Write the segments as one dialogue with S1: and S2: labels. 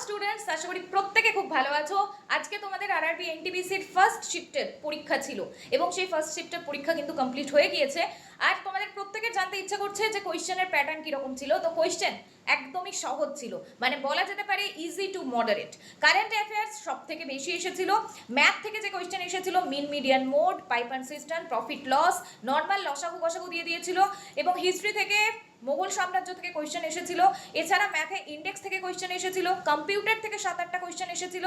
S1: Students, আশা করি প্রত্যেকে খুব ভালো আছো। আজকে তোমাদের আরআরবি এনটিপিসির ফার্স্ট শিফটের পরীক্ষা ছিল এবং সেই ফার্স্ট শিফটের পরীক্ষা কিন্তু কমপ্লিট হয়ে গিয়েছে। আর তোমাদের প্রত্যেকের জানতে ইচ্ছা করছে যে কোয়েশ্চেনের প্যাটার্ন কিরকম ছিল। তো কোয়েশ্চেন একদমই সহজ ছিল, মানে বলা যেতে পারে easy to moderate. Current affairs সব থেকে বেশি এসেছিল। ম্যাথ থেকে যে কোয়েশ্চেন এসেছিল mean median mode, pipe and system, profit loss, normal লসাগু গসাগু দিয়ে দিয়েছিল। এবং হিস্ট্রি থেকে মোগল সাম্রাজ্য থেকে কোয়েশ্চেন এসেছিল। এছাড়া ম্যাথে ইন্ডেক্স থেকে কোয়েশ্চেন এসেছিল। কম্পিউটার থেকে 7-8টা কোয়েশ্চেন এসেছিল।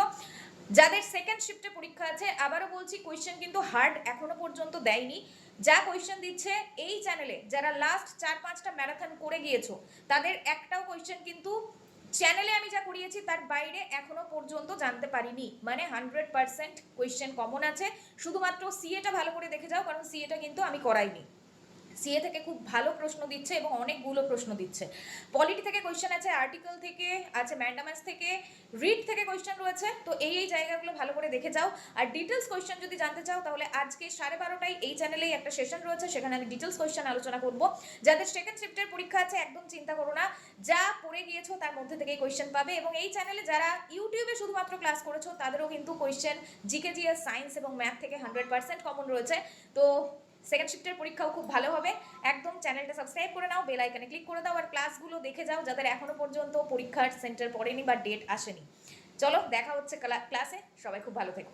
S1: যাদের সেকেন্ড শিফটে পরীক্ষা আছে, আবারও বলছি, কোয়েশ্চেন কিন্তু হার্ড এখনো পর্যন্ত দেয়নি। যা কোয়েশ্চেন দিচ্ছে এই চ্যানেলে, যারা লাস্ট 4-5টা ম্যারাথন করে গিয়েছো, তাদের একটাও কোয়েশ্চেন কিন্তু চ্যানেলে আমি যা করিয়েছি তার বাইরে এখনো পর্যন্ত জানতে পারিনি। মানে 100% কোয়েশ্চেন কমন আছে। শুধুমাত্র সিএটা ভালো করে দেখে যাও, কারণ সিএটা কিন্তু আমি করাইনি। সিএ থেকে খুব ভালো প্রশ্ন দিচ্ছে এবং অনেকগুলো প্রশ্ন দিচ্ছে। পলিটি থেকে কোয়েশ্চেন আছে, আর্টিকেল থেকে আছে, ম্যান্ডামাস থেকে, রিড থেকে কোয়েশ্চেন রয়েছে। তো এই জায়গাগুলো ভালো করে দেখে যাও। আর ডিটেলস কোয়েশ্চেন যদি জানতে চাও, তাহলে আজকে 12:30টায় এই চ্যানেলেই একটা সেশন রয়েছে, সেখানে আমি ডিটেলস কোয়েশ্চেন আলোচনা করব। যাদের সেকেন্ড শিফটের পরীক্ষা আছে, একদম চিন্তা করো না, যা পড়ে গিয়েছো তার মধ্যে থেকেই কোয়েশ্চেন পাবে। এবং এই চ্যানেলে যারা ইউটিউবে শুধুমাত্র ক্লাস করেছো, তাদেরও কিন্তু কোয়েশ্চেন জিকে, জিএস, সায়েন্স এবং ম্যাথ থেকে 100% কমন রয়েছে। তো সেকেন্ড শিফটের পরীক্ষাও খুব ভালো হবে। একদম চ্যানেলটা সাবস্ক্রাইব করে নাও, বেল আইকনে ক্লিক করে দাও, আর ক্লাসগুলো দেখে যাও যাদের এখনো পর্যন্ত পরীক্ষার সেন্টার পড়েনি বা ডেট আসেনি। চলো, দেখা হচ্ছে ক্লাসে। সবাই খুব ভালো থেকো।